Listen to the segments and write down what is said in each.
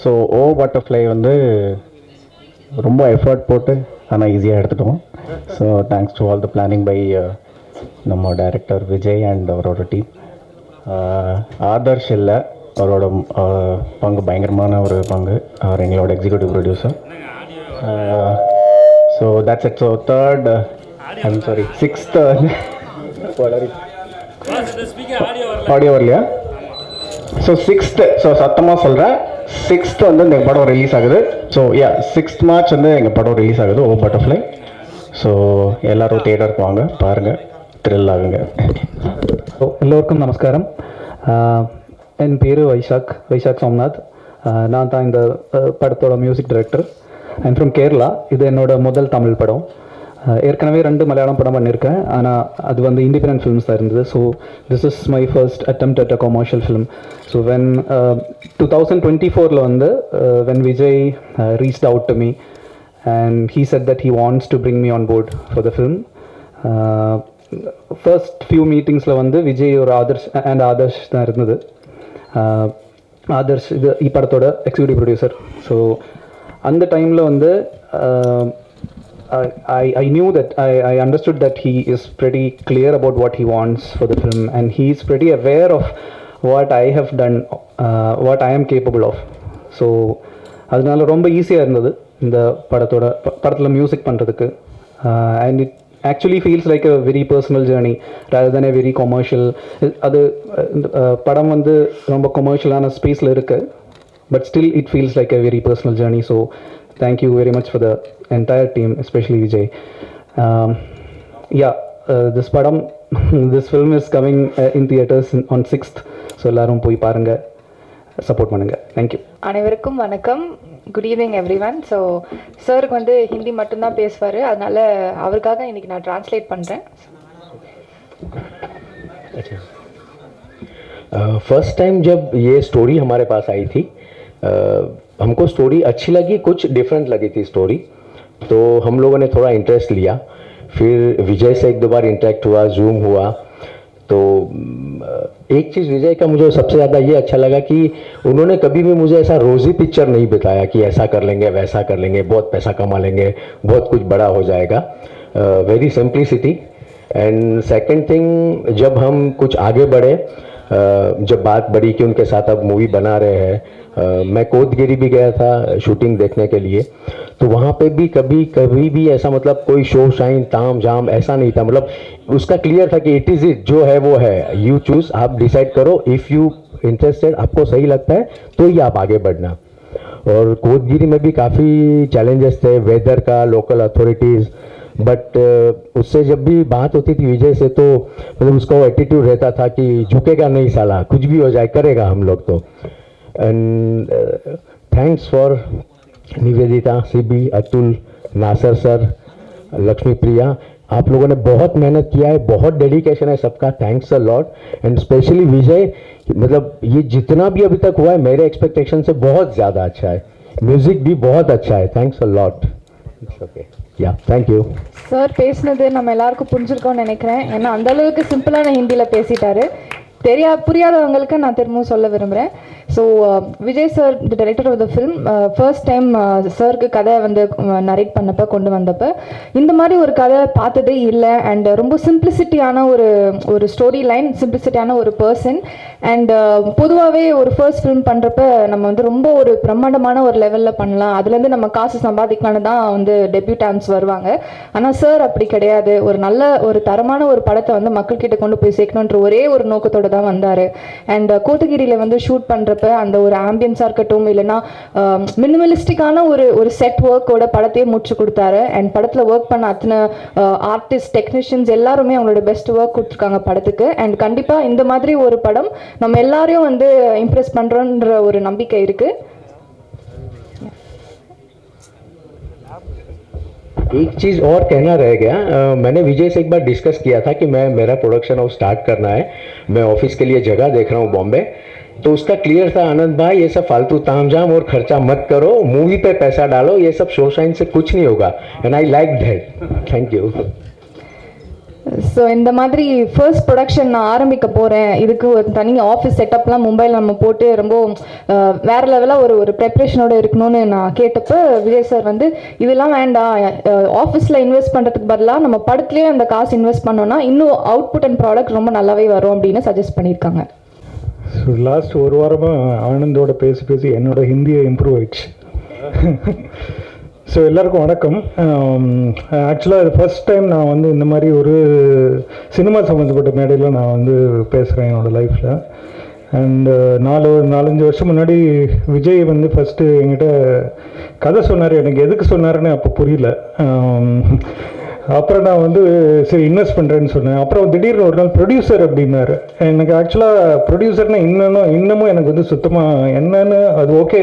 So ஓ butterfly வந்து ரொம்ப effort போட்டு ஆனால் ஈஸியாக எடுத்துட்டோம். So thanks to all the planning by நம்ம டைரக்டர் விஜய் அண்ட் அவரோட டீம். ஆதர்ஷ் இல்லை, அவரோட பங்கு பயங்கரமான ஒரு பங்கு. அவர் எங்களோட executive producer. So that's it. So sixth audio வரலையா? ஸோ சிக்ஸ்த்து, ஸோ சத்தமாக சொல்கிறேன், சிக்ஸ்த்து வந்து எங்கள் படம் ரிலீஸ் ஆகுது. ஸோ 6th March வந்து எங்கள் படம் ரிலீஸ் ஆகுது, ஓ பட்டர்ஃப்ளை. ஸோ எல்லோரும் தியேட்டருக்கு வாங்க, பாருங்கள், த்ரில் ஆகுங்க. ஸோ எல்லோருக்கும் நமஸ்காரம். என் பேர் வைசாக் சோம்நாத். நான் தான் இந்த படத்தோட music director. I'm from Kerala. இது என்னோட முதல் தமிழ் படம். ஏற்கனவே 2 மலையாளம் படம் பண்ணியிருக்கேன், ஆனால் அது வந்து இண்டிபெண்டன்ட் ஃபிலிம்ஸ் தான் இருந்தது. So this is my first attempt at a commercial film. So when 2024 வந்து when Vijay reached out to me and he said that he wants to bring me on board for the film. First few மீட்டிங்ஸில் வந்து விஜய் ஒரு ஆதர்ஷ் தான் இருந்தது. ஆதர்ஷ் இது படத்தோட executive producer. So அந்த டைமில் வந்து I knew that I understood that he is pretty clear about what he wants for the film, and he is pretty aware of what I have done, what I am capable of. So அதனால ரொம்ப ஈஸியாக இருந்தது இந்த படத்தில் music பண்ணுறதுக்கு. And it actually feels like a very personal journey rather than a very commercial. அது படம் வந்து ரொம்ப கமர்ஷியலான ஸ்பேஸில் இருக்குது, but still it feels like a very personal journey. So thank you very much for the entire team, especially Vijay. This film is coming in theaters on 6th. So எல்லாரும் போய் பாருங்க, support பண்ணுங்க. Thank you. அனைவருக்கும் வணக்கம். Good evening everyone. So சாருக்கு வந்து ஹிந்தி மட்டும்தான் பேசுவார், அதனால அவருக்காக இன்னைக்கு நான் டிரான்ஸ்லேட் பண்ணுறேன். फर्स्ट टाइम जब ये स्टोरी हमारे पास आई थी, हमको स्टोरी अच्छी लगी, कुछ डिफरेंट लगी थी स्टोरी, तो हम लोगों ने थोड़ा इंटरेस्ट लिया. फिर विजय से 1-2 बार इंटरेक्ट हुआ, जूम हुआ. तो एक चीज़ विजय का मुझे सबसे ज़्यादा ये अच्छा लगा कि उन्होंने कभी भी मुझे ऐसा रोज़ी पिक्चर नहीं बताया कि ऐसा कर लेंगे, वैसा कर लेंगे, बहुत पैसा कमा लेंगे, बहुत कुछ बड़ा हो जाएगा. Very simplicity. And second thing, जब हम कुछ आगे बढ़े, जब बात बढ़ी कि उनके साथ अब मूवी बना रहे हैं, मैं कोतगिरी भी गया था शूटिंग देखने के लिए. तो वहाँ पे भी कभी भी ऐसा मतलब कोई शो शाइन ताम झाम ऐसा नहीं था. मतलब उसका क्लियर था कि इट इज़ इट, जो है वो है, यू चूज़, आप डिसाइड करो. इफ़ यू इंटरेस्टेड, आपको सही लगता है तो ही आप आगे बढ़ना. और कोतगिरी में भी काफ़ी चैलेंजेस थे, वेदर का, लोकल अथॉरिटीज़, बट उससे जब भी बात होती थी विजय से, तो मतलब उसका वो एटीट्यूड रहता था कि झुकेगा नहीं साला, कुछ भी हो जाए, करेगा हम लोग तो. And thanks for Nivedita, CB, Atul, Nassar sir, Lakshmi Priya, आप लोगों ने बहुत मेहनत किया है, बहुत डेडिकेशन है सबका. Thanks a lot. And specially Vijay, मतलब ये जितना भी अभी तक हुआ है मेरे एक्सपेक्टेशन से बहुत ज़्यादा अच्छा है. म्यूज़िक भी बहुत अच्छा है. Thanks a lot. It's okay. Yeah thank you. Sir பேசினது நம்ம எல்லாருக்கும் புரிஞ்சிருக்கோம்னு நினைக்கிறேன். ஏன்னா அந்த அளவுக்கு சிம்பிளான ஹிந்தியில் பேசிட்டாரு. புரியாதவங்களுக்கு நான் திரும்பவும் சொல்ல விரும்புகிறேன். So Vijay sir, the director of the film, first time சாருக்கு கதை வந்து நரேட் பண்ணப்போ கொண்டு வந்தப்போ இந்த மாதிரி ஒரு கதை பார்த்ததே இல்லை. அண்ட் ரொம்ப சிம்பிளிசிட்டியான ஒரு ஸ்டோரி லைன், சிம்பிளிசிட்டியான ஒரு பர்சன். அண்ட் பொதுவாகவே ஒரு ஃபர்ஸ்ட் ஃபிலிம் பண்ணுறப்ப நம்ம வந்து ரொம்ப ஒரு பிரம்மாண்டமான ஒரு லெவலில் பண்ணலாம், அதுலேருந்து நம்ம காசு சம்பாதிக்கலான்னு தான் வந்து டெபியூட்டான்ஸ் வருவாங்க. ஆனால் சார் அப்படி கிடையாது. ஒரு நல்ல ஒரு தரமான ஒரு படத்தை வந்து மக்கள்கிட்ட கொண்டு போய் சேர்க்கணுன்ற ஒரே ஒரு நோக்கத்தோட தான் வந்தார். அண்ட் கோத்தகிரியில் வந்து ஷூட் பண்ணுறப்ப அந்த ஒரு ஆம்பியன்ஸாக இருக்கட்டும், இல்லைன்னா மினிமலிஸ்டிக்கான ஒரு செட் ஒர்க்கோட படத்தையே முடிச்சு கொடுத்தாரு. அண்ட் படத்தில் ஒர்க் பண்ண அத்தனை ஆர்டிஸ்ட், டெக்னீஷியன்ஸ் எல்லாருமே அவங்களோட பெஸ்ட் ஒர்க் கொடுத்துருக்காங்க படத்துக்கு. அண்ட் கண்டிப்பாக இந்த மாதிரி ஒரு படம் நம்ம எல்லாரையும் வந்து இம்ப்ரெஸ் பண்ணுறோன்ற ஒரு நம்பிக்கை இருக்குது. एक चीज़ और कहना रह गया. मैंने विजय से एक बार डिस्कस किया था कि मेरा प्रोडक्शन हाउस स्टार्ट करना है, मैं ऑफिस के लिए जगह देख रहा हूँ बॉम्बे. तो उसका क्लियर था, आनंद भाई ये सब फालतू तामझाम और खर्चा मत करो, मूवी पे पैसा डालो, ये सब शो शाइन से कुछ नहीं होगा. And I like that. Thank you. So இந்த மாதிரி ஃபர்ஸ்ட் ப்ரொடக்ஷன் நான் ஆரம்பிக்க போகிறேன், இதுக்கு ஒரு தனி ஆஃபீஸ் செட்டப்லாம் மும்பையில் நம்ம போட்டு ரொம்ப வேறு லெவலாக ஒரு ப்ரெப்ரேஷனோட இருக்கணும்னு நான் கேட்டப்போ விஜய் சார் வந்து இதெல்லாம் வேண்டாம், ஆஃபீஸில் இன்வெஸ்ட் பண்ணுறதுக்கு பதிலாக நம்ம படத்துலேயே அந்த காசு இன்வெஸ்ட் பண்ணோன்னா இன்னும் அவுட்புட் அண்ட் ப்ராடக்ட் ரொம்ப நல்லாவே வரும் அப்படின்னு சஜஸ்ட் பண்ணியிருக்காங்க. ஸோ லாஸ்ட் ஒரு வாரமாக ஆனந்தோட பேசி பேசி என்னோட ஹிந்தியை இம்ப்ரூவ் ஆயிடுச்சு. ஸோ எல்லாருக்கும் வணக்கம். ஆக்சுவலாக இது ஃபர்ஸ்ட் டைம் நான் வந்து இந்த மாதிரி ஒரு சினிமா சம்மந்தப்பட்ட மேடையில் நான் வந்து பேசுகிறேன் என்னோடய லைஃப்பில். அண்டு 4-5 வருஷம் முன்னாடி விஜய் வந்து ஃபஸ்ட்டு என்கிட்ட கதை சொன்னார். எனக்கு எதுக்கு சொன்னாருன்னு அப்போ புரியல. அப்புறம் நான் வந்து சரி இன்வெஸ்ட் பண்ணுறேன்னு சொன்னேன். அப்புறம் திடீர்னு ஒரு நாள் ப்ரொடியூசர் அப்படின்னாரு. எனக்கு ஆக்சுவலாக ப்ரொடியூசர்னால் இன்னமும் எனக்கு வந்து சுத்தமாக என்னன்னு அது ஓகே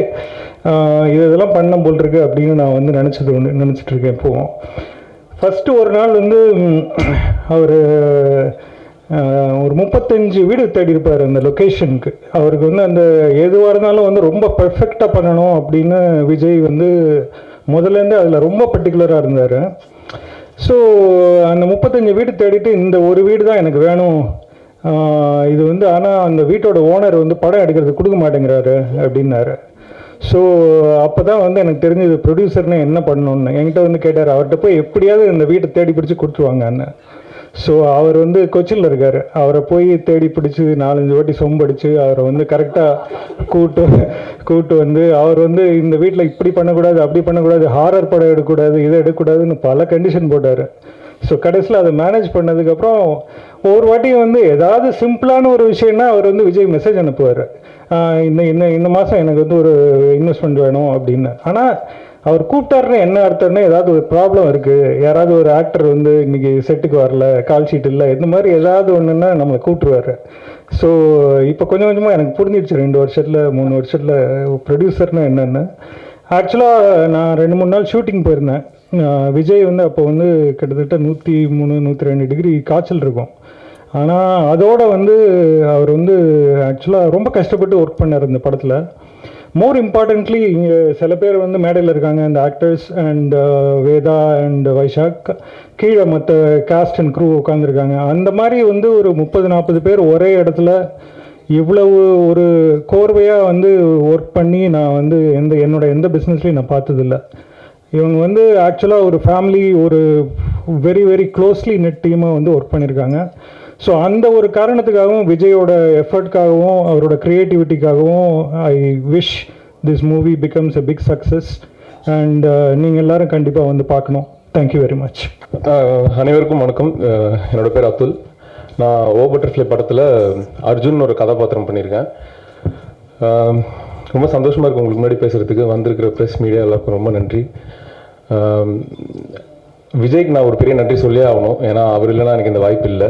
இதெல்லாம் பண்ண போல் இருக்கு அப்படின்னு நான் வந்து நினச்சிட்ருக்கேன். இப்போவும் ஃபஸ்ட்டு ஒரு நாள் வந்து அவர் ஒரு 35 வீடு தேடி இருப்பார் அந்த லொக்கேஷனுக்கு. அவருக்கு வந்து அந்த எதுவாக இருந்தாலும் வந்து ரொம்ப பர்ஃபெக்டாக பண்ணணும் அப்படின்னு விஜய் வந்து முதல்லேருந்து அதில் ரொம்ப பர்டிகுலராக இருந்தார். ஸோ அந்த 35 வீடு தேடிட்டு இந்த ஒரு வீடு தான் எனக்கு வேணும், இது வந்து ஆனால் அந்த வீட்டோட ஓனர் வந்து படம் எடுக்கிறதுக்கு கொடுக்க மாட்டேங்கிறாரு அப்படின்னாரு. ஸோ அப்போ தான் வந்து எனக்கு தெரிஞ்சது ப்ரொடியூசர்னு என்ன பண்ணணுன்னு. என்கிட்ட வந்து கேட்டார், அவர்கிட்ட போய் எப்படியாவது இந்த வீட்டை தேடி பிடிச்சி கொடுத்துருவாங்க அண்ணன். ஸோ அவர் வந்து கொச்சியில் இருக்கார். அவரை போய் தேடி பிடிச்சி 4-5 வாட்டி சொம்படிச்சு அவரை வந்து கரெக்டாக கூட்டு வந்து அவர் வந்து இந்த வீட்டில் இப்படி பண்ணக்கூடாது, அப்படி பண்ணக்கூடாது, ஹாரர் படம் எடுக்கக்கூடாது, இதை எடுக்கக்கூடாதுன்னு பல கண்டிஷன் போட்டார். ஸோ கடைசியில் அதை மேனேஜ் பண்ணதுக்கப்புறம் ஒவ்வொரு வாட்டியும் வந்து ஏதாவது சிம்பிளான ஒரு விஷயம்னா அவர் வந்து விஜய் மெசேஜ் அனுப்புவார், இந்த மாதம் எனக்கு வந்து ஒரு இன்வெஸ்ட்மெண்ட் வேணும் அப்படின்னு. ஆனால் அவர் கூப்பிட்டாருன்னு என்ன அர்த்தம்னா ஏதாவது ஒரு ப்ராப்ளம் இருக்குது, யாராவது ஒரு ஆக்டர் வந்து இன்றைக்கி செட்டுக்கு வரல, கால் ஷீட் இல்லை, இந்த மாதிரி ஏதாவது ஒன்றுன்னா நம்மளை கூப்பிட்டுருவார். ஸோ இப்போ கொஞ்சம் கொஞ்சமாக எனக்கு புரிஞ்சிடுச்சு 2 வருஷத்தில் 3 வருஷத்தில் ப்ரொடியூசர்னா என்னென்னு. ஆக்சுவலாக நான் 2-3 நாள் ஷூட்டிங் போயிருந்தேன். விஜய் வந்து அப்போ வந்து கிட்டத்தட்ட 103-102 டிகிரி காய்ச்சல் இருக்கும். ஆனால் அதோடு வந்து அவர் வந்து ஆக்சுவலாக ரொம்ப கஷ்டப்பட்டு ஒர்க் பண்ணார் இந்த படத்தில். மோர் இம்பார்ட்டன்ட்லி இங்கே சில பேர் வந்து மேடையில் இருக்காங்க, இந்த actors and Vedha and Vaishak, கீழே மற்ற காஸ்ட் அண்ட் க்ரூ உட்காந்துருக்காங்க. அந்த மாதிரி வந்து ஒரு 30-40 பேர் ஒரே இடத்துல இவ்வளவு ஒரு கோர்வையாக வந்து ஒர்க் பண்ணி நான் வந்து எந்த பிஸ்னஸ்லையும் நான் பார்த்ததில்ல. இவங்க வந்து ஆக்சுவலாக ஒரு ஃபேமிலி, ஒரு வெரி வெரி க்ளோஸ்லி நெட் டீமாக வந்து ஒர்க் பண்ணியிருக்காங்க. ஸோ அந்த ஒரு காரணத்துக்காகவும் விஜயோட எஃபர்ட்காகவும் அவரோட க்ரியேட்டிவிட்டிக்காகவும் I wish this movie becomes a big success. And நீங்கள் எல்லோரும் கண்டிப்பாக வந்து பார்க்கணும். Thank you very much. அனைவருக்கும் வணக்கம். என்னோட பேர் அப்துல். நான் ஓ பட்டர்ஃப்ளை படத்தில் அர்ஜுன் ஒரு கதாபாத்திரம் பண்ணியிருக்கேன். ரொம்ப சந்தோஷமாக இருக்குது உங்களுக்கு முன்னாடி பேசுகிறதுக்கு. வந்திருக்கிற ப்ரெஸ் மீடியா எல்லாருக்கும் ரொம்ப நன்றி. விஜய்க்கு நான் ஒரு பெரிய நன்றி சொல்லியே ஆகணும். ஏன்னா அவர் இல்லைனா எனக்கு இந்த வாய்ப்பு இல்லை.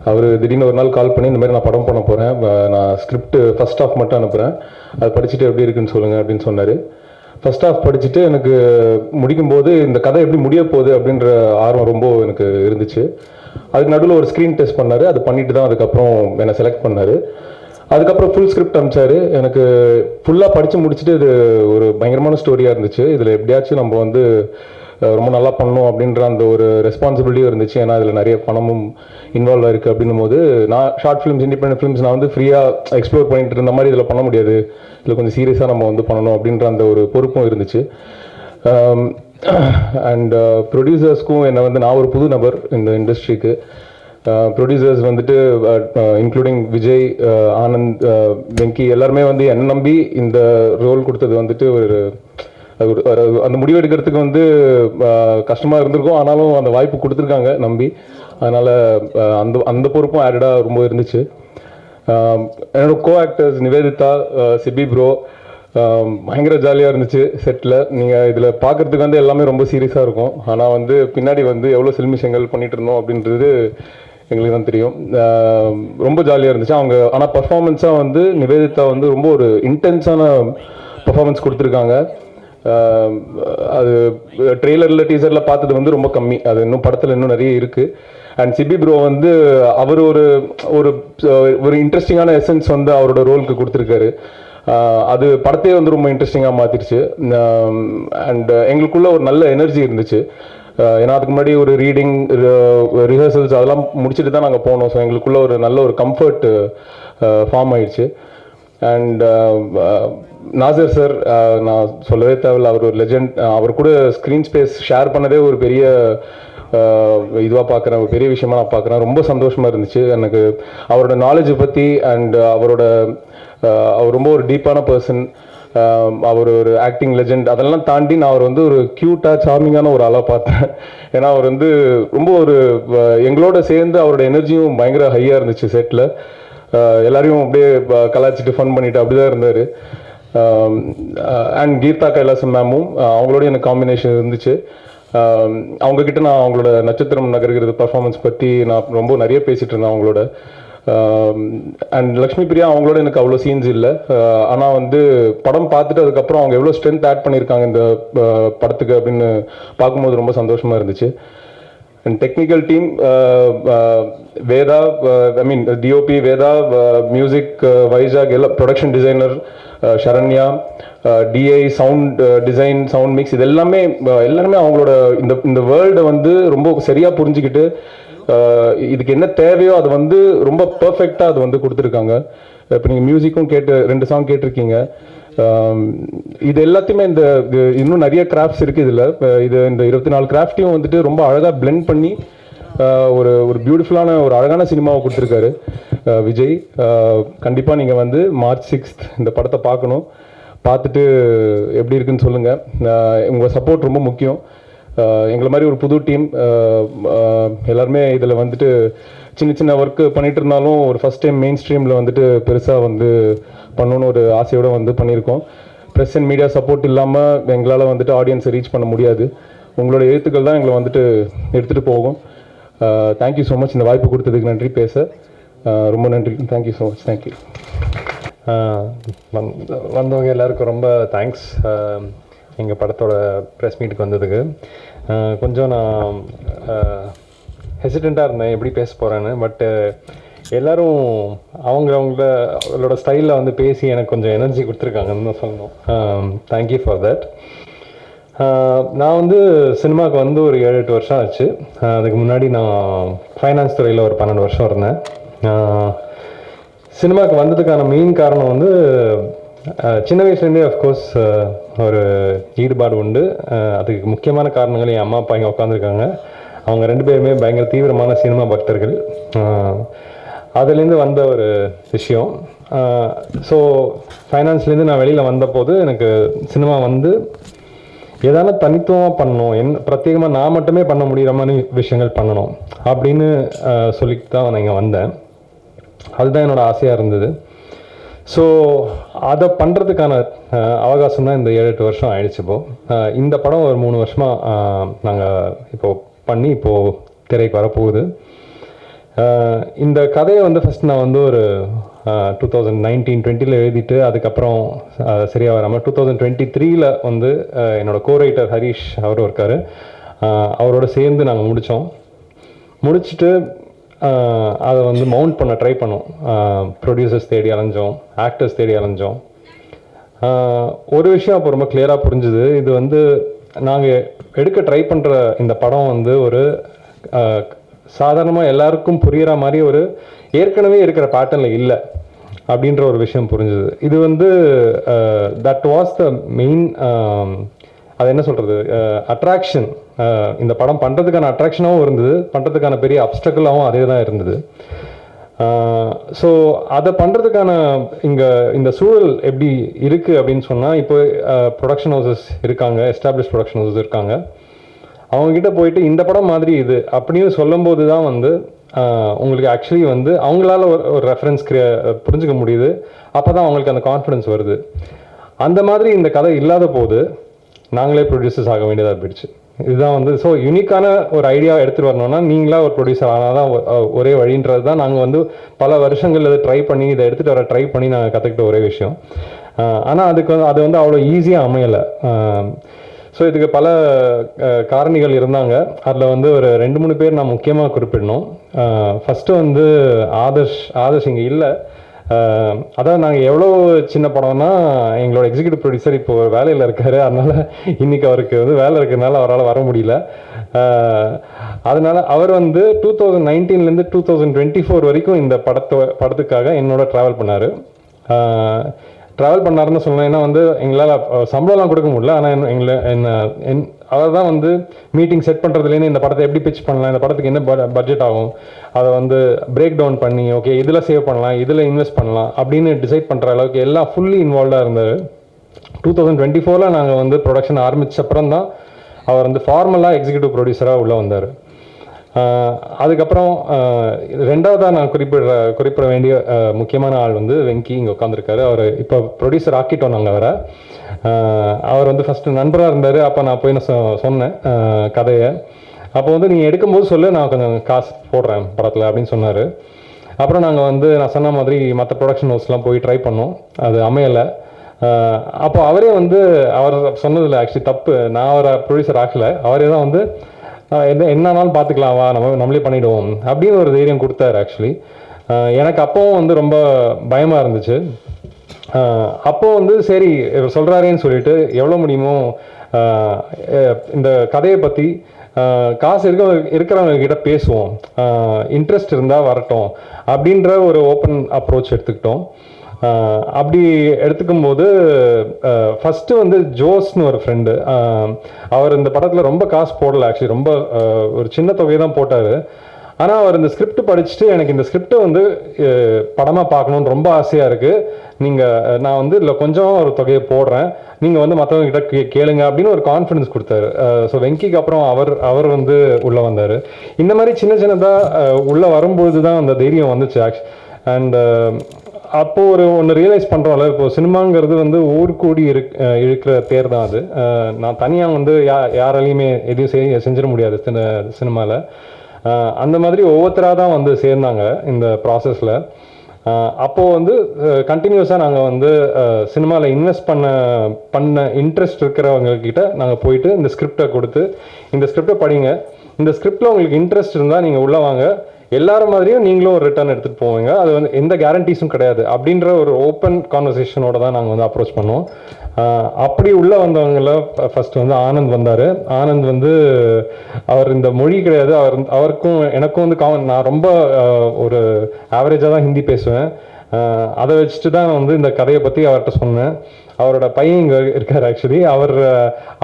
அவர் திடீர்னு ஒரு நாள் கால் பண்ணி இந்த மாதிரி நான் படம் பண்ண போகிறேன், நான் ஸ்கிரிப்ட் ஃபர்ஸ்ட் ஹாஃப் மட்டும் அனுப்புகிறேன், அது படிச்சுட்டு எப்படி இருக்குன்னு சொல்லுங்கள் அப்படின்னு சொன்னார். ஃபர்ஸ்ட் ஹாஃப் படிச்சுட்டு எனக்கு முடிக்கும்போது இந்த கதை எப்படி முடிய போகுது அப்படின்ற ஆர்வம் ரொம்ப எனக்கு இருந்துச்சு. அதுக்கு நடுவில் ஒரு ஸ்க்ரீன் டெஸ்ட் பண்ணார். அது பண்ணிட்டு தான் அதுக்கப்புறம் என்னை செலக்ட் பண்ணார். அதுக்கப்புறம் ஃபுல் ஸ்கிரிப்ட் அனுப்பிச்சாரு. எனக்கு ஃபுல்லாக படித்து முடிச்சுட்டு இது ஒரு பயங்கரமான ஸ்டோரியாக இருந்துச்சு. இதில் எப்படியாச்சும் நம்ம வந்து ரொம்ப நல்லா பண்ணணும் அப்படின்ற அந்த ஒரு ரெஸ்பான்சிபிலிட்டியும் இருந்துச்சு. ஏன்னா இதில் நிறைய பணமும் இன்வால்வ் ஆயிருக்கு அப்படின்னும் போது நான் ஷார்ட் ஃபிலிம்ஸ், இண்டிபெண்டன்ட் ஃபிலிம்ஸ் நான் வந்து ஃப்ரீயாக எக்ஸ்ப்ளோர் பண்ணிட்டு இருந்த மாதிரி இதில் பண்ண முடியாது, இதில் கொஞ்சம் சீரியஸாக நம்ம வந்து பண்ணணும் அப்படின்ற அந்த ஒரு பொறுப்பும் இருந்துச்சு. அண்ட் ப்ரொடியூசர்ஸ்க்கும் என்னை வந்து நான் ஒரு புது நபர் இந்த இண்டஸ்ட்ரிக்கு. ப்ரொடியூசர்ஸ் வந்துட்டு இன்க்ளூடிங் விஜய், ஆனந்த், வெங்கி எல்லாருமே வந்து என்னை நம்பி இந்த ரோல் கொடுத்தது வந்துட்டு ஒரு அந்த முடிவு எடுக்கிறதுக்கு வந்து கஷ்டமாக இருந்திருக்கும். ஆனாலும் அந்த வாய்ப்பு கொடுத்துருக்காங்க நம்பி. அதனால் அந்த பொறுப்பும் ஆடடாக ரொம்ப இருந்துச்சு. என்னோட co actors Niveditha, Sibi bro, பயங்கர ஜாலியாக இருந்துச்சு செட்டில். நீங்கள் இதில் பார்க்குறதுக்கு வந்து எல்லாமே ரொம்ப சீரியஸாக இருக்கும். ஆனால் வந்து பின்னாடி வந்து எவ்வளோ சில்மிஷங்கள் பண்ணிகிட்டு இருந்தோம் அப்படின்றது எங்களுக்கு தான் தெரியும். ரொம்ப ஜாலியாக இருந்துச்சு அவங்க. ஆனால் பர்ஃபார்மன்ஸாக வந்து நிவேதிதா வந்து ரொம்ப ஒரு இன்டென்ஸான பர்ஃபார்மன்ஸ் கொடுத்துருக்காங்க. அது ட்ரெய்லரில் டீசரில் பார்த்தது வந்து ரொம்ப கம்மி, அது இன்னும் படத்தில் இன்னும் நிறைய இருக்குது. அண்ட் சிபி ப்ரோ வந்து அவர் ஒரு ஒரு இன்ட்ரெஸ்டிங்கான எசன்ஸ் வந்து அவரோட ரோலுக்கு கொடுத்துருக்காரு. அது படத்தையே வந்து ரொம்ப இன்ட்ரெஸ்டிங்காக மாற்றிடுச்சு. அண்ட் எங்களுக்குள்ள ஒரு நல்ல எனர்ஜி இருந்துச்சு. ஏன்னா அதுக்கு முன்னாடி ஒரு ரீடிங் ரிஹர்சல்ஸ் அதெல்லாம் முடிச்சுட்டு தான் நாங்கள் போனோம். ஸோ எங்களுக்குள்ள ஒரு நல்ல ஒரு கம்ஃபர்ட் ஃபார்ம் ஆயிடுச்சு. அண்ட் நாசர் சார் நான் சொல்லவே தேவையில்ல, அவர் ஒரு லெஜெண்ட். அவர் கூட ஸ்க்ரீன் ஸ்பேஸ் ஷேர் பண்ணதே ஒரு பெரிய இதுவாக பார்க்குறேன், ஒரு பெரிய விஷயமா நான் பார்க்குறேன். ரொம்ப சந்தோஷமாக இருந்துச்சு எனக்கு அவரோட நாலேஜை பற்றி. அண்ட் அவர் ரொம்ப ஒரு டீப்பான பர்சன். அவர் ஒரு ஆக்டிங் லெஜெண்ட். அதெல்லாம் தாண்டி நான் அவர் வந்து ஒரு க்யூட்டாக சார்மிங்கான ஒரு ஆளாக பார்த்தேன். ஏன்னா அவர் வந்து ரொம்ப ஒரு எங்களோட சேர்ந்து அவரோட எனர்ஜியும் பயங்கர ஹையாக இருந்துச்சு செட்டில். எல்லாரையும் அப்படியே கலாச்சிட்டு ஃபன் பண்ணிட்டு அப்படிதான் இருந்தார். அண்ட் கீதா கைலாசம் மேமும் அவங்களோட எனக்கு காம்பினேஷன் இருந்துச்சு. அவங்கக்கிட்ட நான் அவங்களோட நட்சத்திரம் நகர்கிறது பர்ஃபார்மன்ஸ் பற்றி நான் ரொம்ப நிறைய பேசிகிட்டு இருந்தேன் அவங்களோட. அண்ட் லக்ஷ்மி பிரியா அவங்களோட எனக்கு அவ்வளோ சீன்ஸ் இல்லை. ஆனால் வந்து படம் பார்த்துட்டு அதுக்கப்புறம் அவங்க எவ்வளோ ஸ்ட்ரென்த் ஆட் பண்ணியிருக்காங்க இந்த படத்துக்கு அப்படின்னு பார்க்கும்போது ரொம்ப சந்தோஷமாக இருந்துச்சு. And technical team Veda, I mean DOP Veda, music வைஜாக், எல்லாம் production designer Saranya, DI, sound design, sound mix, இது எல்லாருமே அவங்களோட இந்த வேர்ல்டை வந்து ரொம்ப சரியாக புரிஞ்சுக்கிட்டு இதுக்கு என்ன தேவையோ அது வந்து ரொம்ப பர்ஃபெக்டாக அது வந்து கொடுத்துருக்காங்க. இப்போ நீங்கள் மியூசிக்கும் 2 சாங் கேட்டிருக்கீங்க. இது எல்லாத்தையுமே இன்னும் நிறைய கிராஃப்ட்ஸ் இருக்குது இதில். இந்த 24 கிராஃப்டையும் வந்துட்டு ரொம்ப அழகாக பிளெண்ட் பண்ணி ஒரு பியூட்டிஃபுல்லான ஒரு அழகான சினிமாவை கொடுத்துருக்காரு விஜய். கண்டிப்பாக நீங்கள் வந்து March 6th இந்த படத்தை பார்க்கணும். பார்த்துட்டு எப்படி இருக்குன்னு சொல்லுங்கள். உங்கள் சப்போர்ட் ரொம்ப முக்கியம். எங்களை மாதிரி ஒரு புது டீம் எல்லாருமே இதில் வந்துட்டு சின்ன சின்ன ஒர்க்கு பண்ணிகிட்டு இருந்தாலும் ஒரு ஃபஸ்ட் டைம் மெயின் ஸ்ட்ரீமில் வந்துட்டு பெருசாக வந்து பண்ணணுன்னு ஒரு ஆசையோடு வந்து பண்ணியிருக்கோம். ப்ரெஸ் அண்ட் மீடியா சப்போர்ட் இல்லாமல் எங்களால் வந்துட்டு ஆடியன்ஸை ரீச் பண்ண முடியாது. உங்களோட எழுத்துக்கள் தான் எங்களை வந்துட்டு எடுத்துகிட்டு போகும். Thank you so much. இந்த வாய்ப்பு கொடுத்ததுக்கு நன்றி. பேச ரொம்ப நன்றி. Thank you so much. தேங்க்யூ. வந்தவங்க எல்லாருக்கும் ரொம்ப தேங்க்ஸ். எங்கள் படத்தோட ப்ரெஸ் மீட்டுக்கு வந்ததுக்கு கொஞ்சம் நான் ஹெசிடெண்ட்டாக இருந்தேன் எப்படி பேச போகிறேன்னு. பட்டு எல்லோரும் அவங்களோட ஸ்டைலில் வந்து பேசி எனக்கு கொஞ்சம் எனர்ஜி கொடுத்துருக்காங்கன்னு தான் சொல்லணும். Thank you for that. நான் வந்து சினிமாவுக்கு வந்து ஒரு 7-8 வருஷம் ஆச்சு. அதுக்கு முன்னாடி நான் ஃபைனான்ஸ் துறையில் ஒரு 12 வருஷம் இருந்தேன். சினிமாவுக்கு வந்ததுக்கான மெயின் காரணம் வந்து சின்ன வயசுலேருந்தே அஃப்கோர்ஸ் ஒரு ஈடுபாடு உண்டு. அதுக்கு முக்கியமான காரணங்கள் என் அம்மா அப்பா இங்கே உட்காந்துருக்காங்க. அவங்க 2 பேருமே பயங்கர தீவிரமான சினிமா பக்தர்கள். அதுலேருந்து வந்த ஒரு விஷயம். ஸோ ஃபைனான்ஸ்லேருந்து நான் வெளியில் வந்தபோது எனக்கு சினிமா வந்து எதான தனித்துவமாக பண்ணணும், பிரத்யேகமாக நான் மட்டுமே பண்ண முடிகிற மாதிரி விஷயங்கள் பண்ணணும் அப்படின்னு சொல்லிட்டு தான் நான் இங்கே வந்தேன். அதுதான் என்னோடய ஆசையாக இருந்தது. ஸோ அதை பண்ணுறதுக்கான அவகாசம் தான் இந்த 7-8 வருஷம் ஆயிடுச்சு. இப்போது இந்த படம் ஒரு 3 வருஷமாக நாங்கள் இப்போது திரைக்கு வரப்போகுது. இந்த கதையை வந்து ஃபஸ்ட் நான் வந்து ஒரு 2019-20 எழுதிட்டு அதுக்கப்புறம் சரியாக வராமல் 2023 வந்து என்னோடய கோ-ரைட்டர் ஹரீஷ் அவரும் இருக்கார். அவரோட சேர்ந்து நாங்கள் முடிச்சுட்டு அதை வந்து மவுண்ட் பண்ண ட்ரை பண்ணோம். ப்ரொடியூசர்ஸ் தேடி அலைஞ்சோம், ஆக்டர்ஸ் தேடி அலைஞ்சோம். ஒரு விஷயம் அப்போ ரொம்ப கிளியராக புரிஞ்சுது. இது வந்து நாங்கள் எடுக்க ட்ரை பண்ணுற இந்த படம் வந்து ஒரு சாதாரணமாக எல்லாருக்கும் புரிகிற மாதிரி ஒரு ஏற்கனவே இருக்கிற பேட்டர்னில் இல்லை அப்படின்ற ஒரு விஷயம் புரிஞ்சுது. இது வந்து தட் வாஸ் த மெயின், அது என்ன சொல்கிறது, அட்ராக்ஷன். இந்த படம் பண்ணுறதுக்கான அட்ராக்ஷனாகவும் இருந்தது, பண்ணுறதுக்கான பெரிய அப்டக்கிளாகவும் அதே தான் இருந்தது. ஸோ அதை பண்ணுறதுக்கான இந்த சூழல் எப்படி இருக்குது அப்படின்னு சொன்னால், இப்போ ப்ரொடக்ஷன் ஹவுசஸ் இருக்காங்க, எஸ்டாப்ளிஷ் ப்ரொடக்ஷன் ஹவுசஸ் இருக்காங்க. அவங்கக்கிட்ட போயிட்டு இந்த படம் மாதிரி இது அப்படின்னு சொல்லும்போது தான் வந்து உங்களுக்கு ஆக்சுவலி வந்து அவங்களால ஒரு ரெஃபரன்ஸ் புரிஞ்சுக்க முடியுது. அப்போ தான் அவங்களுக்கு அந்த கான்ஃபிடன்ஸ் வருது. அந்த மாதிரி இந்த கதை இல்லாத போது நாங்களே ப்ரொடியூசர்ஸ் ஆக வேண்டியதாக போயிடுச்சு. இதுதான் வந்து ஸோ யூனிக்கான ஒரு ஐடியா எடுத்துகிட்டு வரணும்னா நீங்களாக ஒரு ப்ரொடியூசர் ஆனால் தான் ஒரே வழின்றது தான் நாங்கள் வந்து பல வருஷங்கள் இதை எடுத்துகிட்டு வர ட்ரை பண்ணி நாங்கள் கற்றுக்கிட்ட ஒரே விஷயம். ஆனால் அது வந்து அவ்வளோ ஈஸியாக அமையலை. ஸோ இதுக்கு பல காரணிகள் இருந்தாங்க. அதில் வந்து ஒரு 2-3 பேர் நான் முக்கியமாக குறிப்பிடணும். ஃபஸ்ட்டு வந்து ஆதர்ஷ் இங்கே இல்லை. அதான் நாங்கள் எவ்வளோ சின்ன படம்னா எங்களோட எக்ஸிக்யூட்டிவ் ப்ரொடியூசர் இப்போ வேலையில் இருக்கார், அதனால் இன்றைக்கி அவருக்கு வந்து வேலை இருக்கிறதுனால அவரால் வர முடியல. அதனால் அவர் வந்து 2019 2024 வரைக்கும் இந்த படத்துக்காக என்னோட ட்ராவல் பண்ணார். ட்ராவல் பண்ணாருன்னு சொல்லணும். ஏன்னா வந்து எங்களால் சம்பளம்லாம் கொடுக்க முடியல. ஆனால் அவர் தான் வந்து மீட்டிங் செட் பண்ணுறதுலேருந்து இந்த படத்தை எப்படி பிச் பண்ணலாம், இந்த படத்துக்கு என்ன பட்ஜெட் ஆகும், அதை வந்து பிரேக் டவுன் பண்ணி ஓகே இதில் சேவ் பண்ணலாம், இதில் இன்வெஸ்ட் பண்ணலாம் அப்படின்னு டிசைட் பண்ணுற அளவுக்கு எல்லாம் ஃபுல்லி இன்வால்வ்டாக இருந்தார். 2024 நாங்கள் வந்து ப்ரொடக்ஷன் ஆரம்பித்த அப்புறம் தான் அவர் வந்து ஃபார்மலாக எக்ஸிக்யூட்டிவ் ப்ரொடியூசராக உள்ளே வந்தார். அதுக்கப்புறம் ரெண்டாவதாக நான் குறிப்பிட வேண்டிய முக்கியமான ஆள் வந்து வெங்கி இங்கே உட்காந்துருக்காரு. அவர் இப்போ ப்ரொடியூசர் ஆக்கிட்டோம் நாங்கள் அவரை. அவர் வந்து ஃபஸ்ட்டு நண்பராக இருந்தார். அப்போ நான் போய் சொன்னேன் கதையை. அப்போ வந்து நீங்கள் எடுக்கும்போது சொல்லு, நான் கொஞ்சம் காசு போடுறேன் படத்தில் அப்படின்னு சொன்னார். அப்புறம் நாங்கள் வந்து நான் சொன்ன மாதிரி மற்ற ப்ரொடக்ஷன் ஹவுஸ்லாம் போய் ட்ரை பண்ணோம், அது அமையலை. அப்போ அவரே வந்து அவர் சொன்னதில் ஆக்சுவலி தப்பு, நான் அவரை ப்ரொடியூசர் ஆக்கலை, அவரே தான் வந்து என்னன்னாலும் பார்த்துக்கலாம் வா நம்மளே பண்ணிவிடுவோம் அப்படின்னு ஒரு தைரியம் கொடுத்தாரு. ஆக்சுவலி எனக்கு அப்போவும் வந்து ரொம்ப பயமாக இருந்துச்சு. அப்போது வந்து சரி இவர் சொல்கிறாரேன்னு சொல்லிட்டு எவ்வளோ முடியுமோ இந்த கதையை பற்றி காசு இருக்கிறவங்க கிட்ட பேசுவோம், இன்ட்ரெஸ்ட் இருந்தால் வரட்டும் அப்படின்ற ஒரு ஓப்பன் அப்ரோச் எடுத்துக்கிட்டோம். அப்படி எடுத்துக்கும் போது ஃபஸ்ட்டு வந்து ஜோஸ்னு ஒரு ஃப்ரெண்டு, அவர் இந்த படத்தில் ரொம்ப காசு போடலை. ஆக்சுவலி ரொம்ப ஒரு சின்ன தொகையை தான் போட்டார். ஆனால் அவர் இந்த ஸ்கிரிப்ட் படிச்சுட்டு எனக்கு இந்த ஸ்கிரிப்டை வந்து படமாக பார்க்கணுன்னு ரொம்ப ஆசையாக இருக்குது, நான் வந்து இதில் கொஞ்சம் ஒரு தொகையை போடுறேன், நீங்கள் வந்து மற்றவங்க கிட்ட கேளுங்க அப்படின்னு ஒரு கான்ஃபிடன்ஸ் கொடுத்தாரு. ஸோ வெங்கிக்கு அப்புறம் அவர் வந்து உள்ளே வந்தார். இந்த மாதிரி சின்னதாக உள்ளே வரும்பொழுது தான் அந்த தைரியம் வந்துச்சு. அண்ட் அப்போது ஒன்று ரியலைஸ் பண்ணுறோம்ல, இப்போது சினிமாங்கிறது வந்து ஊர் கூடி இருக்கிற தேர் தான் அது. நான் தனியாக வந்து யாராலையுமே எதையும் செஞ்சிட முடியாது சினிமாவில். அந்த மாதிரி ஒவ்வொருத்தராக தான் வந்து சேர்ந்தாங்க இந்த ப்ராசஸில். அப்போது வந்து கண்டினியூஸாக நாங்கள் வந்து சினிமாவில் இன்வெஸ்ட் பண்ண இன்ட்ரெஸ்ட் இருக்கிறவங்கக்கிட்ட நாங்கள் போயிட்டு இந்த ஸ்கிரிப்டை கொடுத்து, இந்த ஸ்கிரிப்டை படிங்க, இந்த ஸ்கிரிப்டில் உங்களுக்கு இன்ட்ரெஸ்ட் இருந்தால் நீங்கள் உள்ளே வாங்க, எல்லாரும் மாதிரியும் நீங்களும் ஒரு ரிட்டர்ன் எடுத்துகிட்டு போவீங்க, அது வந்து எந்த கேரண்டிஸும் கிடையாது அப்படின்ற ஒரு ஓப்பன் கான்வர்சேஷனோட தான் நாங்கள் வந்து அப்ரோச் பண்ணோம். அப்படி உள்ளே வந்தவங்கள ஃபஸ்ட்டு வந்து ஆனந்த் வந்தார். ஆனந்த் வந்து அவர் இந்த மொழி கிடையாது, அவருக்கும் எனக்கும் வந்து நான் ரொம்ப ஒரு ஆவரேஜாக தான் ஹிந்தி பேசுவேன். அதை வச்சுட்டு தான் வந்து இந்த கதையை பற்றி அவர்கிட்ட சொன்னேன். அவரோட பையன் இங்கே இருக்கார். ஆக்சுவலி அவர்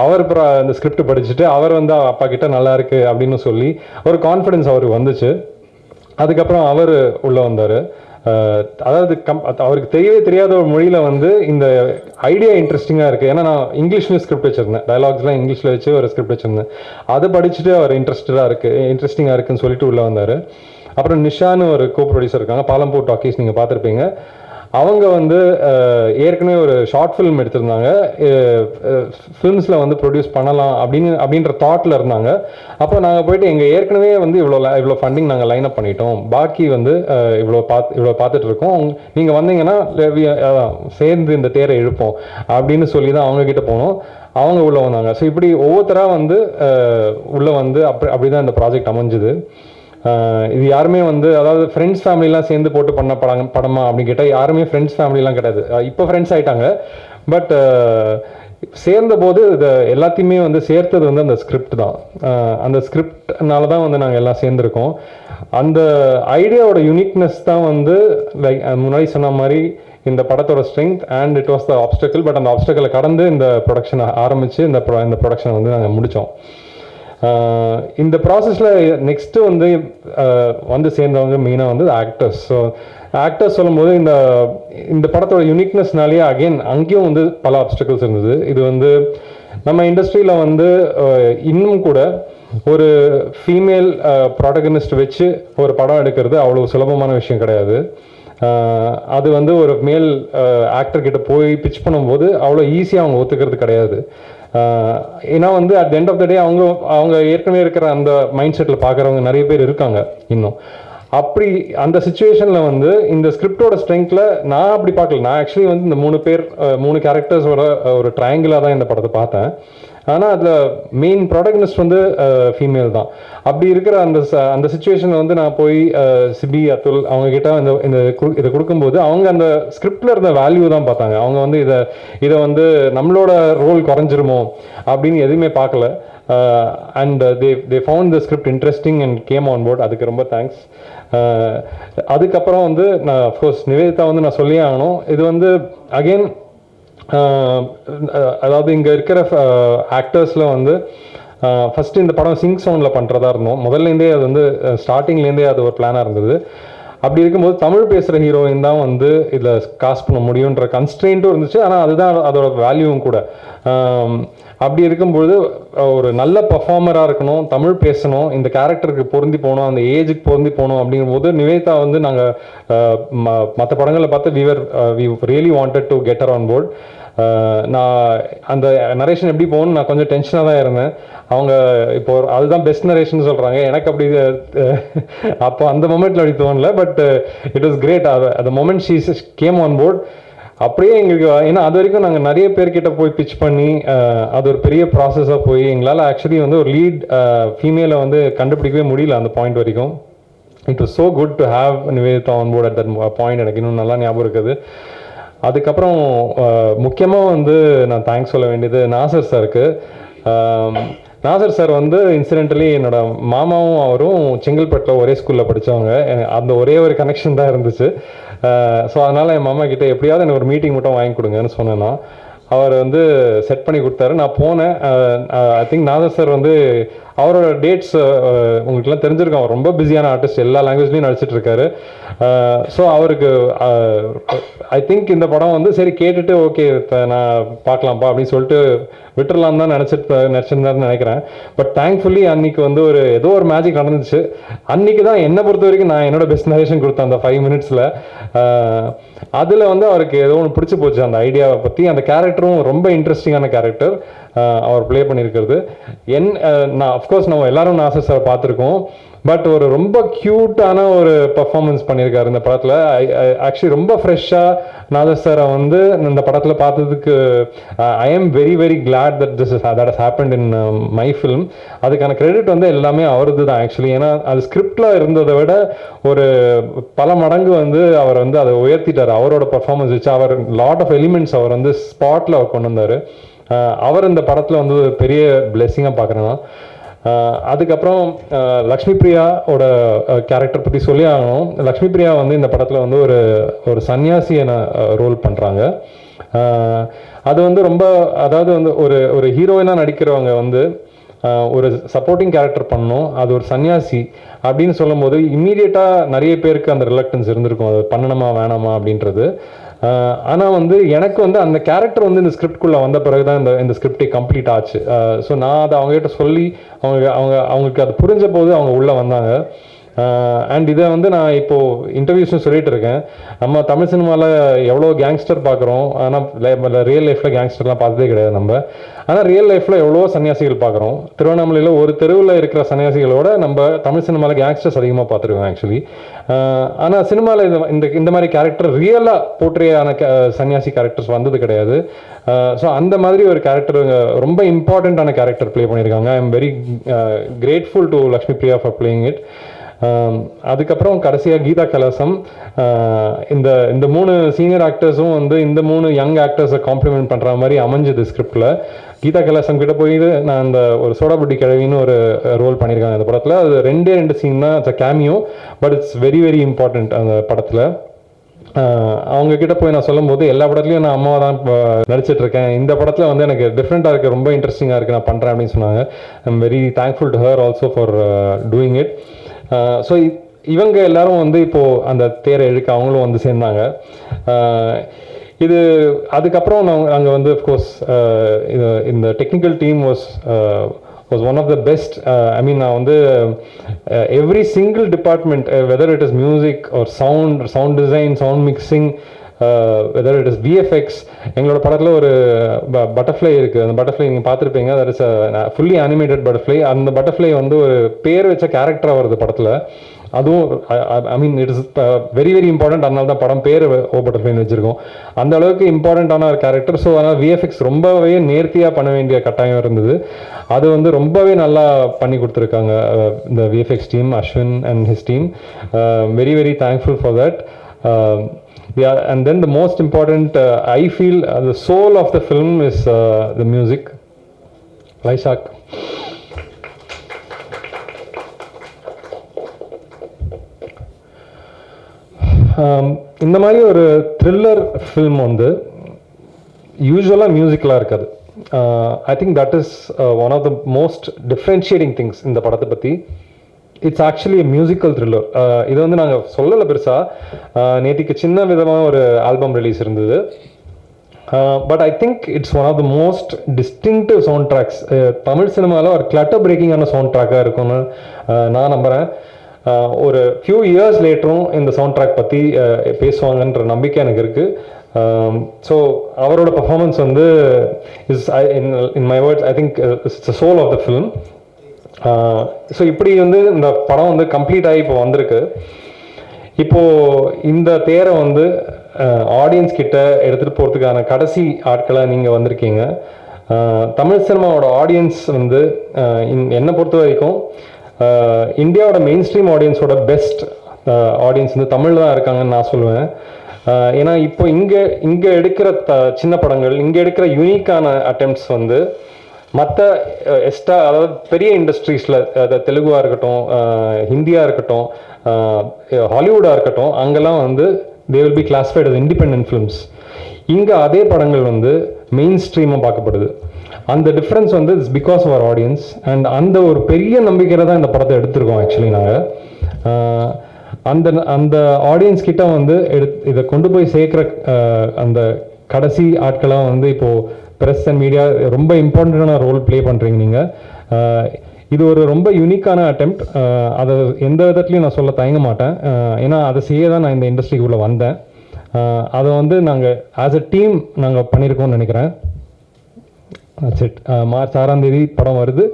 அப்புறம் இந்த ஸ்கிரிப்ட் படிச்சுட்டு அவர் வந்து அப்பா கிட்ட நல்லா இருக்கு அப்படின்னு சொல்லி ஒரு கான்ஃபிடென்ஸ் அவருக்கு வந்துச்சு. அதுக்கப்புறம் அவர் உள்ளே வந்தார். அதாவது அவருக்கு தெரியாத ஒரு மொழியில் வந்து இந்த ஐடியா இன்ட்ரெஸ்டிங்காக இருக்குது. ஏன்னா நான் இங்கிலீஷ்லேயும் ஸ்கிரிப்ட் வச்சுருந்தேன், டைலாக்ஸ்லாம் இங்கிலீஷில் வச்சு ஒரு ஸ்கிரிப்ட் வச்சுருந்தேன். அதை படிச்சுட்டு அவர் இன்ட்ரெஸ்டிங்காக இருக்குன்னு சொல்லிட்டு உள்ளே வந்தார். அப்புறம் நிஷான்னு ஒரு கோ ப்ரொடியூசர் இருக்காங்க, பாலம்பூர் டாக்கீஸ், நீங்கள் பார்த்துருப்பீங்க. அவங்க வந்து ஏற்கனவே ஒரு ஷார்ட் ஃபிலிம் எடுத்திருந்தாங்க, ஃபிலிம்ஸில் வந்து ப்ரொடியூஸ் பண்ணலாம் அப்படின்ற தாட்டில் இருந்தாங்க. அப்போ நாங்கள் போயிட்டு எங்கள் ஏற்கனவே வந்து இவ்வளோ ஃபண்டிங் நாங்கள் லைன் அப் பண்ணிட்டோம், பாக்கி வந்து இவ்வளோ பார்த்துட்டு இருக்கோம், நீங்கள் வந்தீங்கன்னா சேர்ந்து இந்த தேரை இழுப்போம் அப்படின்னு சொல்லி தான் அவங்கக்கிட்ட போனோம். அவங்க உள்ளே வந்தாங்க. ஸோ இப்படி ஒவ்வொருத்தராக வந்து உள்ளே வந்து அப்படி தான் இந்த ப்ராஜெக்ட் அமைஞ்சுது. இது யாருமே வந்து அதாவது ஃப்ரெண்ட்ஸ் ஃபேமிலிலாம் சேர்ந்து போட்டு பண்ண படமா அப்படின்னு கேட்டால் யாருமே ஃப்ரெண்ட்ஸ் ஃபேமிலிலாம் கிடையாது. இப்போ ஃப்ரெண்ட்ஸ் ஆகிட்டாங்க. பட் சேர்ந்த போது இதை எல்லாத்தையுமே வந்து சேர்த்தது வந்து அந்த ஸ்கிரிப்ட் தான். அந்த ஸ்கிரிப்ட்னால தான் வந்து நாங்கள் எல்லாம் சேர்ந்துருக்கோம். அந்த ஐடியாவோட யூனிக்னஸ் தான் வந்து லைக் முன்னாடி சொன்ன மாதிரி இந்த படத்தோட strength and it was the obstacle. But அந்த ஆப்ஸ்டக்கிளை கடந்து இந்த ப்ரொடக்ஷனை ஆரம்பித்து இந்த ப்ரொடக்ஷனை வந்து நாங்கள் முடித்தோம். இந்த ப்ராசஸில் நெக்ஸ்ட்டு வந்து சேர்ந்தவங்க மெயினாக வந்து ஆக்டர்ஸ். ஸோ ஆக்டர்ஸ் சொல்லும்போது இந்த படத்தோட யூனிக்னஸ்னாலேயே அகெயின் அங்கேயும் வந்து பல ஆப்ஸ்டக்கிள்ஸ் இருந்தது. இது வந்து நம்ம இண்டஸ்ட்ரியில் வந்து இன்னும் கூட ஒரு ஃபீமேல் ப்ராட்டகனிஸ்ட் வச்சு ஒரு படம் எடுக்கிறது அவ்வளோ சுலபமான விஷயம் கிடையாது. அது வந்து ஒரு மேல் ஆக்டர்கிட்ட போய் பிச் பண்ணும்போது அவ்வளோ ஈஸியாக அவங்க ஒத்துக்கிறது கிடையாது. ஏன்னா வந்து at the end of the day அவங்க ஏற்கனவே இருக்கிற அந்த மைண்ட் செட்டில் பார்க்குறவங்க நிறைய பேர் இருக்காங்க இன்னும். அப்படி அந்த சுச்சுவேஷனில் வந்து இந்த ஸ்கிரிப்டோட ஸ்ட்ரென்த்தில் நான் அப்படி பார்க்கல. நான் ஆக்சுவலி வந்து இந்த 3 கேரக்டர்ஸோட ஒரு ட்ரையாங்கிளாக தான் இந்த படத்தை பார்த்தேன். ஆனால் அதில் மெயின் ப்ராடக்டிஸ்ட் வந்து ஃபீமேல் தான். அப்படி இருக்கிற அந்த சுச்சுவேஷனில் வந்து நான் போய் சிபி அத்துல் அவங்கக்கிட்ட இதை கொடுக்கும்போது அவங்க அந்த ஸ்கிரிப்டில் இருந்த வேல்யூ தான் பார்த்தாங்க. அவங்க வந்து இதை வந்து நம்மளோட ரோல் குறைஞ்சிருமோ அப்படின்னு எதுவுமே பார்க்கல. And they found the script interesting and came on board. அதுக்கு ரொம்ப தேங்க்ஸ். அதுக்கப்புறம் வந்து நான் அஃப்கோர்ஸ் நிவேதிதா வந்து நான் சொல்லியே ஆகணும். இது வந்து அகெயின் அதாவது இங்கே இருக்கிற ஆக்டர்ஸில் வந்து ஃபஸ்ட்டு இந்த படம் சிங் சவுண்டில் பண்ணுறதா இருந்தோம். முதல்லேருந்தே அது வந்து ஸ்டார்டிங்லேருந்தே அது ஒரு பிளானாக இருந்தது. அப்படி இருக்கும்போது தமிழ் பேசுகிற ஹீரோயின் தான் வந்து இதில் காஸ்ட் பண்ண முடியுன்ற கன்ஸ்ட்ரெயின்ட்டும் இருந்துச்சு. ஆனால் அதுதான் அதோட வேல்யூவும் கூட. அப்படி இருக்கும்பொழுது ஒரு நல்ல பர்ஃபார்மராக இருக்கணும், தமிழ் பேசணும், இந்த கேரக்டருக்கு பொருந்தி போகணும், அந்த ஏஜுக்கு பொருந்தி போகணும். அப்படிங்கும்போது நிவேதிதா வந்து நாங்கள் மற்ற படங்களை பார்த்து we really wanted to get her on board. நான் அந்த நரேஷன் எப்படி போகணும்னு நான் கொஞ்சம் டென்ஷனாக தான் இருந்தேன். அவங்க இப்போ அதுதான் பெஸ்ட் நரேஷன் சொல்கிறாங்க. எனக்கு அப்படி அப்போ அந்த மொமெண்ட்டில் அப்படி தோணல. But it was great. அந்த moment she came on board. அப்படியே எங்களுக்கு ஏன்னா அது வரைக்கும் நாங்கள் நிறைய பேர்கிட்ட போய் பிச் பண்ணி அது ஒரு பெரிய ப்ராசஸாக போய் எங்களால் ஆக்சுவலி வந்து ஒரு லீட் ஃபீமேலை வந்து கண்டுபிடிக்கவே முடியல அந்த பாயிண்ட் வரைக்கும். It was so good to have Niveditha on board at that point. எனக்கு இன்னும் நல்லா ஞாபகம் இருக்குது. அதுக்கப்புறம் முக்கியமாக வந்து நான் தேங்க்ஸ் சொல்ல வேண்டியது நாசர் சாருக்கு. நாசர் சார் வந்து இன்சிடென்டலி என்னோட மாமாவும் அவரும் செங்கல்பட்டில் ஒரே ஸ்கூலில் படித்தவங்க. அந்த ஒரே ஒரு கனெக்ஷன் தான் இருந்துச்சு. ஸோ அதனால் என் மாமா கிட்டே எப்படியாவது எனக்கு ஒரு மீட்டிங் மட்டும் வாங்கி கொடுங்கன்னு சொன்னேன்னா அவர் வந்து செட் பண்ணி கொடுத்தாரு. நான் போனேன். ஐ திங்க் நாதர் சார் வந்து அவரோட டேட்ஸ் உங்களுக்குலாம் தெரிஞ்சிருக்கோம். அவர் ரொம்ப பிஸியான ஆர்டிஸ்ட், எல்லா லாங்குவேஜ்லையும் நடிச்சிட்டு இருக்காரு. ஸோ அவருக்கு ஐ திங்க் இந்த படம் வந்து சரி கேட்டுட்டு ஓகே நான் பார்க்கலாம்ப்பா அப்படின்னு சொல்லிட்டு விட்டுறலாம் தான் நினச்சிருந்தாருன்னு நினைக்கிறேன். பட் தேங்க்ஃபுல்லி அன்னைக்கு வந்து ஏதோ ஒரு மேஜிக் நடந்துச்சு. அன்னைக்கு தான் என்னை பொறுத்த வரைக்கும் நான் என்னோட பெஸ்ட் நரேஷன் கொடுத்தேன் அந்த 5 மினிட்ஸில். அதில் வந்து அவருக்கு ஏதோ ஒன்று பிடிச்சி போச்சு அந்த ஐடியாவை பற்றி. அந்த கேரக்டரும் ரொம்ப இன்ட்ரெஸ்டிங்கான கேரக்டர் அவர் ப்ளே பண்ணியிருக்கிறது. நான் அஃப்கோர்ஸ் நம்ம எல்லாரும் நாசர் சார் பார்த்துருக்கோம். பட் ஒரு ரொம்ப க்யூட்டான ஒரு பர்ஃபார்மன்ஸ் பண்ணியிருக்காரு இந்த படத்தில். ஆக்சுவலி ரொம்ப ஃப்ரெஷ்ஷாக நாதர் சாரை வந்து இந்த படத்தில் பார்த்ததுக்கு I am very very glad that has happened in my film. அதுக்கான கிரெடிட் வந்து எல்லாமே அவரது தான் ஆக்சுவலி. ஏன்னா அது ஸ்கிரிப்டில் இருந்ததை விட ஒரு பல மடங்கு வந்து அவர் வந்து அதை உயர்த்திட்டார் அவரோட பர்ஃபார்மன்ஸ் வச்சு. அவர் லாட் ஆஃப் எலிமெண்ட்ஸ் அவர் வந்து ஸ்பாட்டில் அவர் கொண்டு வந்தார். அவர் இந்த படத்தில் வந்து பெரிய பிளெஸ்ஸிங்காக பார்க்குறேன்னா. அதுக்கப்புறம் லக்ஷ்மி பிரியாவோட கேரக்டர் பற்றி சொல்லி ஆகணும். லக்ஷ்மி பிரியா வந்து இந்த படத்தில் வந்து ஒரு சன்னியாசியான ரோல் பண்ணுறாங்க. அது வந்து ரொம்ப அதாவது வந்து ஒரு ஹீரோயினாக நடிக்கிறவங்க வந்து ஒரு சப்போர்ட்டிங் கேரக்டர் பண்ணணும், அது ஒரு சன்னியாசி அப்படின்னு சொல்லும் போது இம்மீடியட்டாக நிறைய பேருக்கு அந்த ரிலக்டன்ஸ் இருந்திருக்கும், அது பண்ணணுமா வேணாமா அப்படின்றது. ஆனால் வந்து எனக்கு வந்து அந்த கேரக்டர் வந்து இந்த ஸ்கிரிப்ட்குள்ளே வந்த பிறகு தான் இந்த ஸ்கிரிப்டே கம்ப்ளீட் ஆச்சு. ஸோ நான் அதை அவங்ககிட்ட சொல்லி அவங்களுக்கு அது புரிஞ்ச போது அவங்க உள்ளே வந்தாங்க. அண்ட் இதை வந்து நான் இப்போது இன்டர்வியூஸும் சொல்லிட்டு இருக்கேன். நம்ம தமிழ் சினிமாவில் எவ்வளோ கேங்ஸ்டர் பார்க்குறோம், ஆனால் ரியல் லைஃப்பில் கேங்ஸ்டர்லாம் பார்த்ததே கிடையாது நம்ம. ஆனால் ரியல் லைஃப்பில் எவ்வளோ சன்னியாசிகள் பார்க்குறோம். திருவண்ணாமலையில் ஒரு தெருவில் இருக்கிற சன்னியாசிகளோட நம்ம தமிழ் சினிமாவில் கேங்ஸ்டர்ஸ் அதிகமாக பார்த்துருக்கோம் ஆக்சுவலி. ஆனால் சினிமாவில் இந்த மாதிரி கேரக்டர் ரியலாக போர்ட்ரேயான சன்னியாசி கேரக்டர்ஸ் வந்தது கிடையாது. ஸோ அந்த மாதிரி ஒரு கேரக்டர் ரொம்ப இம்பார்ட்டண்ட்டான கேரக்டர் ப்ளே பண்ணியிருக்காங்க. I am very grateful to Lakshmi Priya for playing it. அதுக்கப்புறம் கடைசியாக கீதா கலசம். இந்த 3 சீனியர் ஆக்டர்ஸும் வந்து இந்த 3 யங் ஆக்டர்ஸை காம்ப்ளிமெண்ட் பண்ணுற மாதிரி அமைஞ்சது ஸ்கிரிப்டில். கீதா கலசம் கிட்ட போய் நான் அந்த ஒரு சோடாபுட்டி கிழவின்னு ஒரு ரோல் பண்ணியிருக்காங்க இந்த படத்தில். அது 2 சீன் தான், it's a cameo, but it's very very important அந்த படத்தில். அவங்கக்கிட்ட போய் நான் சொல்லும்போது எல்லா படத்துலையும் நான் அம்மாவை தான் நடிச்சிட்ருக்கேன், இந்த படத்தில் வந்து எனக்கு டிஃப்ரெண்ட்டாக இருக்குது, ரொம்ப இன்ட்ரெஸ்டிங்காக இருக்குது, நான் பண்ணுறேன் அப்படின்னு சொன்னாங்க. I am very thankful to her also for doing it. So இவங்க எல்லாரும் வந்து இப்போது அந்த தேரை இழுக்க அவங்களும் வந்து சேர்ந்தாங்க. இது அதுக்கப்புறம் அங்கே வந்து அஃப்கோர்ஸ் இந்த technical team was one of the best. I mean நான் வந்து every single department, whether it is music or sound design, sound mixing, whether it is VFX. எங்களோட படத்தில் ஒரு பட்டர்ஃப்ளை இருக்குது. அந்த பட்டர்ஃப்ளை நீங்கள் பார்த்துருப்பீங்க. That is fully animated butterfly. அந்த பட்டர்ஃப்ளை வந்து ஒரு பேர் வச்ச கேரக்டராக வருது படத்தில். அதுவும் I mean it is very very important. அதனால தான் படம் பேர் ஓ பட்டர்ஃப்ளைன்னு வச்சுருக்கோம். அந்த அளவுக்கு இம்பார்ட்டண்ட்டான ஒரு கேரக்டர். ஸோ அதனால் விஎஃப்எக்ஸ் ரொம்பவே நேர்த்தியாக பண்ண வேண்டிய கட்டாயம் இருந்தது. அது வந்து ரொம்பவே நல்லா பண்ணி கொடுத்துருக்காங்க இந்த VFX team, Ashwin and his team. Very very thankful for that. Yeah, and then the most important, I feel the soul of the film is the music. Vaishak. இந்த மாதிரி ஒரு த்ரில்லர் ஃபில்ம் வந்து யூஸ்வலாக மியூசிக்கலாக இருக்காது. I think that is one of the most differentiating things இந்த படத்தை பற்றி. It's actually musical thriller. இது வந்து நாங்கள் சொல்லலை பெருசாக. நேற்றுக்கு சின்ன விதமாக ஒரு ஆல்பம் ரிலீஸ் இருந்தது. But I think it's one of the most distinctive soundtracks. Tamil சினிமாவில் ஒரு கிளட்டர் பிரேக்கிங்கான சவுண்ட் ட்ராக்காக இருக்கும்னு நான் நம்புகிறேன். ஒரு ஃபியூ இயர்ஸ் லேட்டரும் இந்த சவுண்ட் ட்ராக் பற்றி பேசுவாங்கன்ற நம்பிக்கை எனக்கு இருக்குது. ஸோ அவரோட பர்ஃபார்மன்ஸ் வந்து is in my words I think it's the soul of the film. So இப்படி வந்து இந்த படம் வந்து கம்ப்ளீட் ஆகி இப்போ வந்திருக்கு. இப்போது இந்த தேரை வந்து ஆடியன்ஸ் கிட்ட எடுத்துகிட்டு போகிறதுக்கான கடைசி ஆட்களாக நீங்கள் வந்திருக்கீங்க. தமிழ் சினிமாவோட ஆடியன்ஸ் வந்து என்னை பொறுத்த வரைக்கும் இந்தியாவோட மெயின் ஸ்ட்ரீம் ஆடியன்ஸோட பெஸ்ட் ஆடியன்ஸ் வந்து தமிழ் தான் இருக்காங்கன்னு நான் சொல்லுவேன். ஏன்னா இப்போ இங்கே எடுக்கிற சின்ன படங்கள், இங்கே எடுக்கிற யூனிக்கான அட்டெம்ப்ட்ஸ் வந்து மற்ற அதாவது பெரிய இண்டஸ்ட்ரீஸில், தெலுங்குவாக இருக்கட்டும், ஹிந்தியாக இருக்கட்டும், ஹாலிவுட்டாக இருக்கட்டும், அங்கெல்லாம் வந்து they will be classified as independent films. இங்கே அதே படங்கள் வந்து மெயின் ஸ்ட்ரீமாக பார்க்கப்படுது. அந்த டிஃப்ரென்ஸ் வந்து it's because of our audience. And அந்த ஒரு பெரிய நம்பிக்கையில் தான் இந்த படத்தை எடுத்திருக்கோம். ஆக்சுவலி நாங்கள் அந்த ஆடியன்ஸ் கிட்ட வந்து இதை கொண்டு போய் சேர்க்குற அந்த கடைசி ஆட்களாக வந்து இப்போது ப்ரெஸ் அண்ட் மீடியா ரொம்ப இம்பார்ட்டண்டான ரோல் ப்ளே பண்ணுறீங்க நீங்கள். இது ஒரு ரொம்ப யூனிக்கான அட்டெம்ப்ட். அதை எந்த விதத்துலையும் நான் சொல்ல தயங்க மாட்டேன். ஏன்னா அதை செய்ய தான் நான் இந்த இண்டஸ்ட்ரிக்குள்ளே வந்தேன். அதை வந்து நாங்கள் ஆஸ் அ டீம் நாங்கள் பண்ணியிருக்கோம்னு நினைக்கிறேன். மார்ச் 6ஆம் தேதி படம் வருது.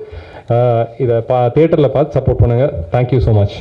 இதை தியேட்டரில் பார்த்து சப்போர்ட் பண்ணுங்கள். Thank you so much.